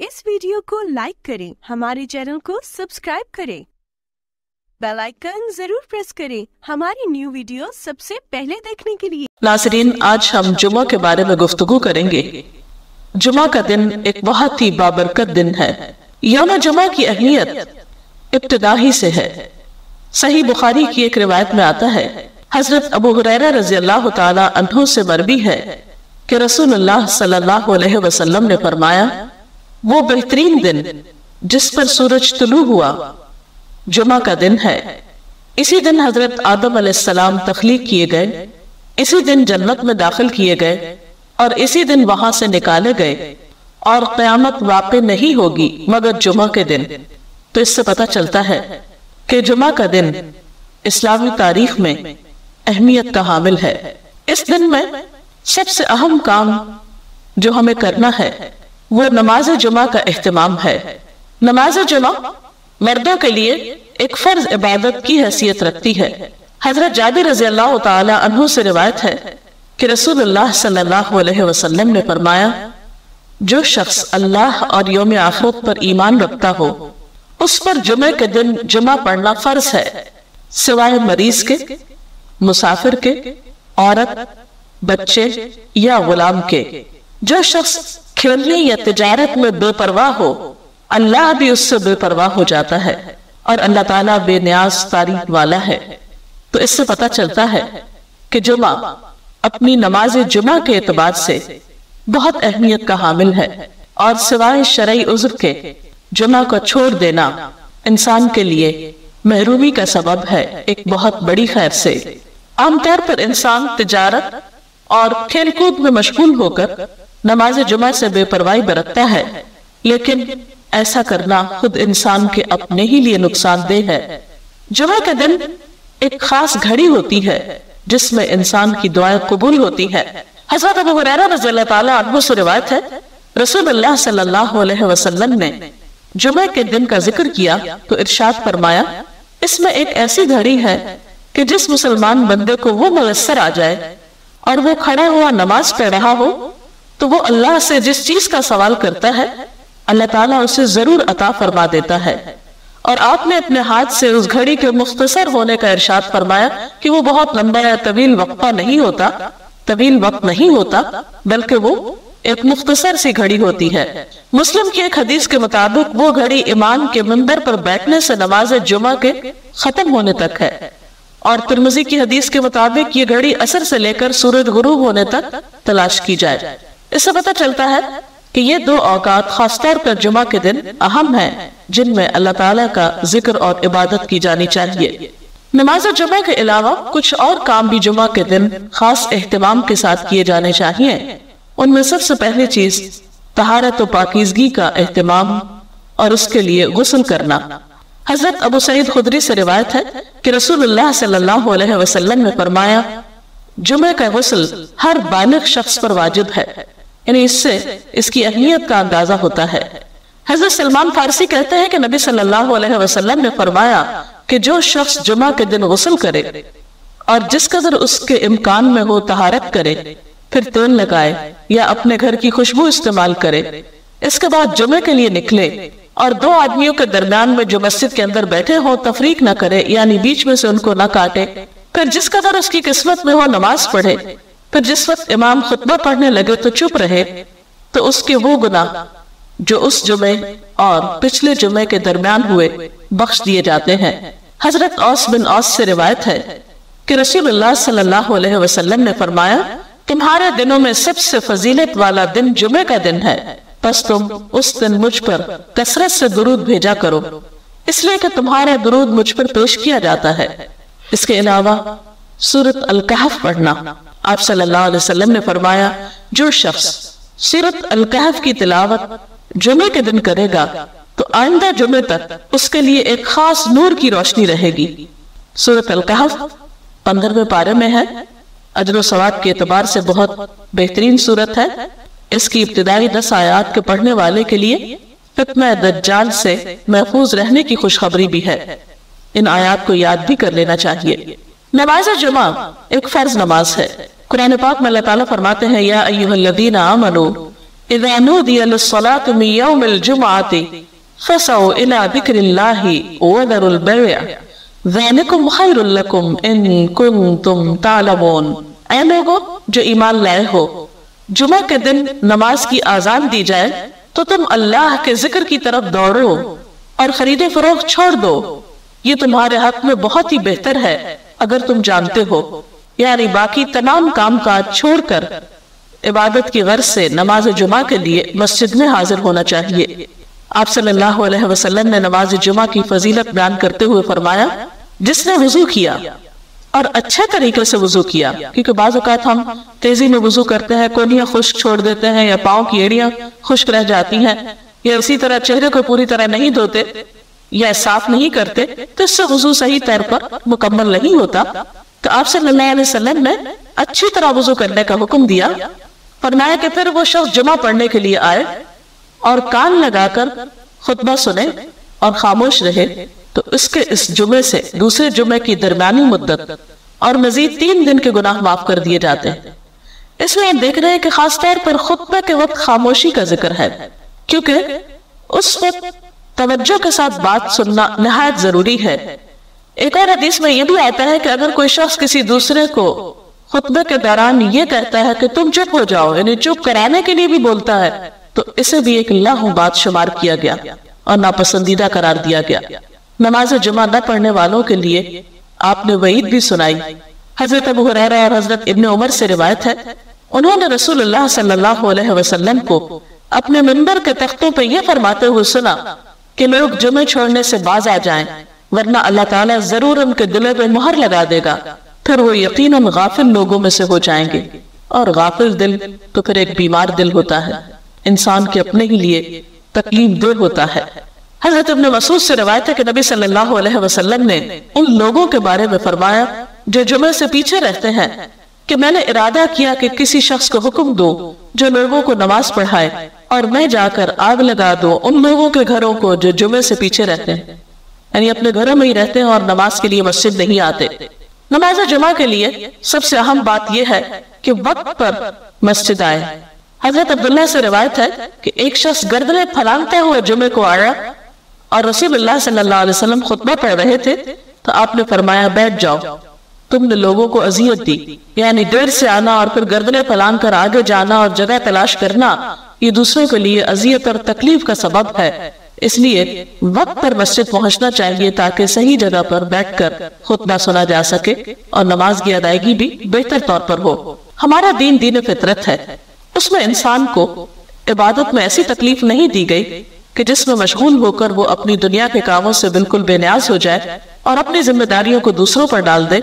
इस वीडियो को लाइक करें, हमारे चैनल को सब्सक्राइब करें, बेल आइकन जरूर प्रेस करें हमारी न्यू वीडियो सबसे पहले देखने के लिए। नाज़रीन, आज हम जुमा के बारे में गुफ्तगू करेंगे। जुमा का दिन एक बहुत ही बाबरकत दिन है। यौम जुमा की अहमियत इब्तिदा ही से है। सही बुखारी की एक रिवायत में आता है, हजरत अबू हुरैरा रज़ी अल्लाह तआला अन्हु से मरवी है कि रसूलुल्लाह सल्लल्लाहु अलैहि वसल्लम ने फरमाया, वो बेहतरीन दिन जिस पर सूरज तुलू हुआ जुमा का दिन है। इसी दिन हजरत आदम अलैहिस्सलाम तख्लीक किए गए, इसी दिन जन्नत में दाखिल किए गए और इसी दिन वहां से निकाले गए और क़यामत वाक़ई नहीं होगी मगर जुमा के दिन। तो इससे पता चलता है कि जुमा का दिन इस्लामी तारीख में अहमियत का हामिल है। इस दिन में सबसे अहम काम जो हमें करना है वो नमाज जुमा का एहतमाम है। नमाज जुमा मर्दों के लिए एक फर्ज इबादत की हैसियत रखती है। हजरत जाबिर रज़ी अल्लाह तआला अन्हु से रिवायत है कि रसूलुल्लाह सल्लल्लाहु अलैहि वसल्लम ने फरमाया, जो शख्स अल्लाह और यौम आखिरत पर ईमान रखता हो उस पर जुमे के दिन जुमा पढ़ना फर्ज है, सिवाय मरीज के, मुसाफिर के, औरत, बच्चे या गुलाम के। जो शख्स खेलने या तिजारत में बेपरवाह हो, अल्लाह भी उससे बेपरवाह हो जाता है और अल्लाह ताला बेनियाज तारीफ वाला है। तो इससे पता चलता है कि जुमा अपनी नमाज जुमा के एतबार से बहुत अहमियत का हामिल है और सिवाय शरई उज़्र के जुमा को छोड़ देना इंसान के लिए महरूमी का सबब है एक बहुत बड़ी खैर से। आमतौर पर इंसान तिजारत और खेलकूद में मशगूल होकर नमाज जुमा से बेपरवाही बरतता है, लेकिन ऐसा करना खुद इंसान के अपने ही लिए नुकसानदेह है। जुमा के दिन एक खास घड़ी होती है जिसमें इंसान की दुआएं कबूल होती है। हज़रत अबू हुरैरा रज़ियल्लाहु ताला अन्हु से रिवायत है, रसूलुल्लाह सल्लल्लाहु अलैहि वसल्लम ने जुमे के दिन का जिक्र किया तो इरशाद फरमाया, इसमें एक ऐसी घड़ी है कि जिस मुसलमान बंदे को वो मुयस्सर आ जाए और वो खड़ा हुआ नमाज पढ़ रहा हो तो वो अल्लाह से जिस चीज का सवाल करता है अल्लाह ताला उसे जरूर अता फरमा देता है। और आपने अपने हाथ से उस घड़ी के मुख्तसर होने का इरशाद फरमाया कि वो बहुत लंबा या तवील वक्त नहीं होता, बल्कि वो एक मुख्तसर सी घड़ी होती है। मुस्लिम की एक हदीस के मुताबिक वो घड़ी इमाम के मिंबर पर बैठने से नमाज जुमा के खत्म होने तक है और तिरमिज़ी की हदीस के मुताबिक ये घड़ी असर से लेकर सूरज गुरूब होने तक तलाश की जाए। इससे पता चलता है कि ये दो औकात खासतौर पर जुमा के दिन अहम हैं जिनमें अल्लाह ताला का जिक्र और इबादत की जानी चाहिए। नमाज जुमा के अलावा कुछ और काम भी जुमा के दिन खास एहतमाम के साथ किए जाने चाहिए। उनमें सबसे पहली चीज तहारत व पाकीज़गी का एहतमाम और उसके लिए गुस्ल करना। हजरत अबू सईद खुदरी से रिवायत है कि रसूलुल्लाह सल्लल्लाहु अलैहि वसल्लम ने फरमाया, जुमे का गुस्ल हर बालिग शख्स पर वाजिब है, यानी इससे इसकी अहमियत का अंदाजा होता है। हजरत सलमान फारसी कहते हैं कि नबी सल्लल्लाहु अलैहि वसल्लम ने फरमाया कि जो शख्स जुमा के दिन गुस्ल करे और जिस कदर उसके इम्कान में हो तहारत करे, फिर तेल लगाए या अपने घर की खुशबू इस्तेमाल करे, इसके बाद जुमे के लिए निकले और दो आदमियों के दरमियान में जो मस्जिद के अंदर बैठे हो तफरीक न करे, यानी बीच में से उनको न काटे, फिर जिस कदर उसकी किस्मत में हो नमाज पढ़े, फिर जिस वक्त इमाम खुतबा पढ़ने लगे तो चुप रहे, तो उसके वो गुनाह जो उस जुमे और पिछले जुमे के दरमियान हुए बख्श दिए जाते हैं। हजरत औस बिन औस से रिवायत है कि रसूलुल्लाह सल्लल्लाहु अलैहि वसल्लम ने फरमाया, तुम्हारे दिनों में सबसे फजीलत वाला दिन जुमे का दिन है, बस तुम उस दिन मुझ पर कसरत से दुरूद भेजा करो, इसलिए कि तुम्हारा दुरूद मुझ पर पेश किया जाता है। इसके अलावा सूरत अल कहफ पढ़ना। आप सल्लल्लाहु अलैहि वसल्लम ने फरमाया, जो शख्स सूरत अल कहफ की तिलावत जुमे के दिन करेगा तो आइंदा जुमे तक उसके लिए एक खास नूर की रोशनी रहेगी। सूरत अल कहफ 15वें पारे में है। अजर व सवाब के एतबार से बहुत बेहतरीन सूरत है। इसकी इब्तिदाई 10 आयात के पढ़ने वाले के लिए फित्ना दज्जाल से महफूज रहने की खुशखबरी भी है। इन आयात को याद भी कर लेना चाहिए। नमाज जुमा एक फर्ज नमाज है। कुरान पाक में अल्लाह ताला फरमाते हैं, या अय्युहल्लज़ीना आमनू इज़ा नूदिया लिस्सलाति मिन यौमिल जुमअति फसअू इला ज़िक्रिल्लाहि व ज़रुल बैअ ज़ालिकुम खैरुल लकुम इन कुंतुम तालमून। ऐ लोगों जो ईमान लाए हो, जुमा के दिन नमाज की आजान दी जाए तो तुम अल्लाह के जिक्र की तरफ दौड़ो और खरीदे फरोख्त छोड़ दो, ये तुम्हारे हक में बहुत ही बेहतर है अगर तुम जानते हो। यानी बाकी तमाम काम काज छोड़कर इबादत की गर्ज से नमाज जुमा के लिए मस्जिद में हाजिर होना चाहिए। आप सल्लल्लाहु अलैहि वसल्लम ने नमाज जुमा की फजीलत बयान करते हुए फरमाया, जिसने वुजू किया और अच्छे तरीके से वुजू किया, क्योंकि बाज़ औक़ात हम तेजी में वुजू करते हैं, कोनियां खुश्क छोड़ देते हैं या पाँव की एड़ियां खुश्क रह जाती हैं, या इसी तरह चेहरे को पूरी तरह नहीं धोते या साफ नहीं करते, तो इससे वुजू सही तौर पर मुकम्मल नहीं होता। तो आप सल्लल्लाहु अलैहि वसल्लम ने अच्छी तरह वुजू करने का हुक्म दिया। फरमाया कि फिर वो शख्स जुमा पढ़ने के लिए आए और कान लगाकर खुतबा सुने और खामोश रहे, तो इसके इस जुमे से दूसरे जुमे की दरमियानी मुद्दत और मजीद 3 दिन के गुनाह माफ कर दिए जाते हैं। इसलिए हम देख रहे हैं कि खास तौर पर खुतबे के वक्त खामोशी का जिक्र है, क्योंकि उस वक्त तवज्जो के साथ बात सुनना निहायत जरूरी है। एक और हदीस में यह भी आता है कि अगर कोई शख्स किसी दूसरे को खुतबे के दौरान ये कहता है कि तुम चुप हो जाओ, यानी चुप कराने के लिए भी बोलता है, तो इसे भी एक लहू बात शुमार किया गया और नापसंदीदा करार दिया गया। नमाज जुमा न पढ़ने वालों के लिए आपने वईद भी सुनाई। हजरत अबू हुरैरा और हजरत इब्न उमर से रिवायत है, उन्होंने रसूलुल्लाह सल्लल्लाहु अलैहि वसल्लम को अपने मिंबर के तख्तों पर यह फरमाते हुए सुना कि लोग जुमे छोड़ने से बाज आ जाएं, वरना अल्लाह ताला जरूर उनके दिलों पे मुहर लगा देगा, फिर वो यकीनन गाफिल लोगों में से हो जाएंगे। और गाफिल दिल तो फिर एक बीमार दिल होता है, इंसान के अपने ही लिए तकलीफ देह होता है। हजरत इब्न मसूद से रिवायत है कि नबी सल्लल्लाहु अलैहि वसल्लम ने उन लोगों के बारे में फरमाया जो जुमे से पीछे रहते हैं कि मैंने इरादा किया कि किसी शख्स को हुक्म दो जो लोगों को नमाज पढ़ाए और मैं जाकर आग लगा दूं उन लोगों के घरों को जो जुमे से पीछे रहते हैं, यानी अपने घरों में ही रहते हैं और नमाज के लिए मस्जिद नहीं आते। नमाज जुमा के लिए सबसे अहम बात यह है कि वक्त पर मस्जिद आए। हजरत अब्दुल्लाह से रिवायत है कि एक शख्स गर्दनें फैलाते हुए जुमे को आया और रसूलुल्लाह सल्लल्लाहु अलैहि वसल्लम खुतबा पढ़ रहे थे, तो आपने फरमाया बैठ जाओ, तुमने लोगों को अजियत दी, यानी देर से आना और फिर गर्दनें फैलान कर आगे जाना और जगह तलाश करना, ये दूसरों के लिए अजियत और तकलीफ का सबब है। इसलिए वक्त पर मस्जिद पहुंचना चाहिए ताकि सही जगह पर बैठकर खुतबा सुना जा सके और नमाज की अदायगी भी बेहतर तौर पर हो। हमारा दीन दीन फितरत है, उसमें इंसान को इबादत में ऐसी तकलीफ नहीं दी गई कि जिसमें मशगूल होकर वो अपनी दुनिया के कामों से बिल्कुल बेनियाज हो जाए और अपनी जिम्मेदारियों को दूसरों पर डाल दे।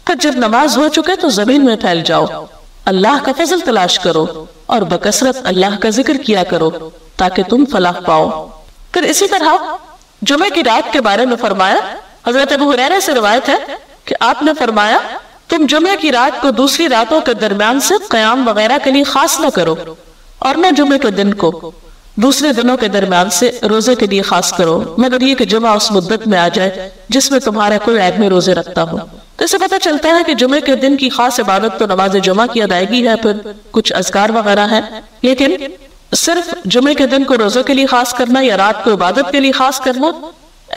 फिर जब नमाज हो चुके तो जमीन में फैल जाओ, अल्लाह का फजल तलाश करो और बकसरत अल्लाह का जिक्र किया करो ताकि तुम फलाह पाओ। फिर इसी तरह जुमे की रात के बारे में फरमाया, हजरत अबू हुरैरा से रिवायत है कि आपने फरमाया तुम जुमे की रात को दूसरी रातों के दरमियान से क़याम वगैरह के लिए खास न करो और न जुमे के दिन को दूसरे दिनों के दरमियान से रोजे के लिए खास करो, मगर ये कि जुमा उस मुद्दत में आ जाए जिसमें तुम्हारा कोई आदमी रोजे रखता हो। तो इससे पता चलता है कि जुमे के दिन की खास इबादत तो नमाज जुमा की अदायगी है, फिर कुछ अज़कार वगैरह है, लेकिन सिर्फ जुमे के दिन को रोजे के लिए खास करना या रात को इबादत के लिए खास करना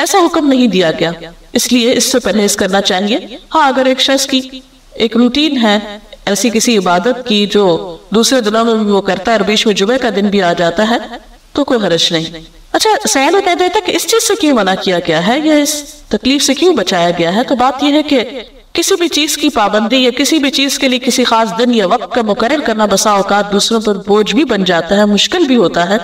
ऐसा हुक्म नहीं दिया गया, इसलिए इससे परहेज करना चाहिए। हाँ, अगर एक शख्स की एक रूटीन है ऐसी किसी इबादत की जो दूसरे दिनों में वो करता है और बीच में जुमे का दिन भी आ जाता है तो कोई हर्ज नहीं। अच्छा, सयाल कह देता कि इस चीज से क्यों मना किया गया है या इस तकलीफ से क्यों बचाया गया है, तो बात यह है कि किसी भी चीज की पाबंदी या किसी भी चीज के लिए किसी खास दिन या वक्त का मुकर्रर करना बसा औकात दूसरों पर बोझ भी बन जाता है, मुश्किल भी होता है,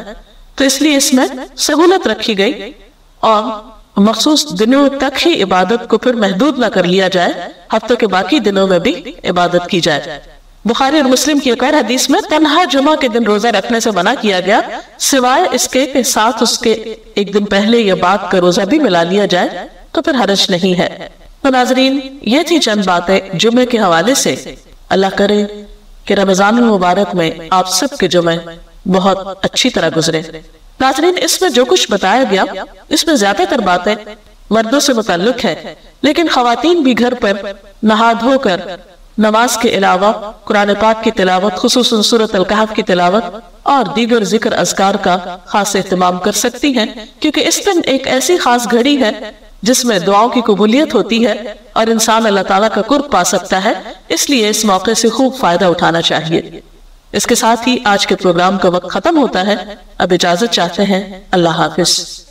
तो इसलिए इसमें सहूलत रखी गई और मखसूस दिनों तक ही इबादत को फिर महदूद न कर लिया जाए, हफ्ते के बाकी दिनों में भी इबादत की जाए। बुखारी और मुस्लिम की एक और हदीस में तन्हा जुमा के दिन रोजा रखने से मना किया गया, सिवाय इसके के साथ उसके एक दिन पहले या बाद का रोजा भी मिला लिया जाए तो फिर हरज नहीं है। तो नाजरीन, ये थी चंद बातें जुमे के हवाले से। अल्लाह करे कि रमजान मुबारक में आप सब के जुमे बहुत अच्छी तरह गुजरे। नाजरीन, इसमें जो कुछ बताया गया इसमें ज्यादातर बातें मर्दों से मुताल्लिक है, लेकिन खवातीन भी घर पर नहा धोकर नमाज के अलावा कुरान पाक की तिलावत, खुसूसन सूरत अल-कहफ की तिलावत और दीगर जिक्र अज़कार का खास एहतमाम कर सकती हैं, क्योंकि इस दिन एक ऐसी खास घड़ी है जिसमें दुआओं की कबूलियत होती है और इंसान अल्लाह ताला का कुर्ब पा सकता है। इसलिए इस मौके से खूब फायदा उठाना चाहिए। इसके साथ ही आज के प्रोग्राम का वक्त खत्म होता है। अब इजाजत चाहते हैं। अल्लाह हाफिज।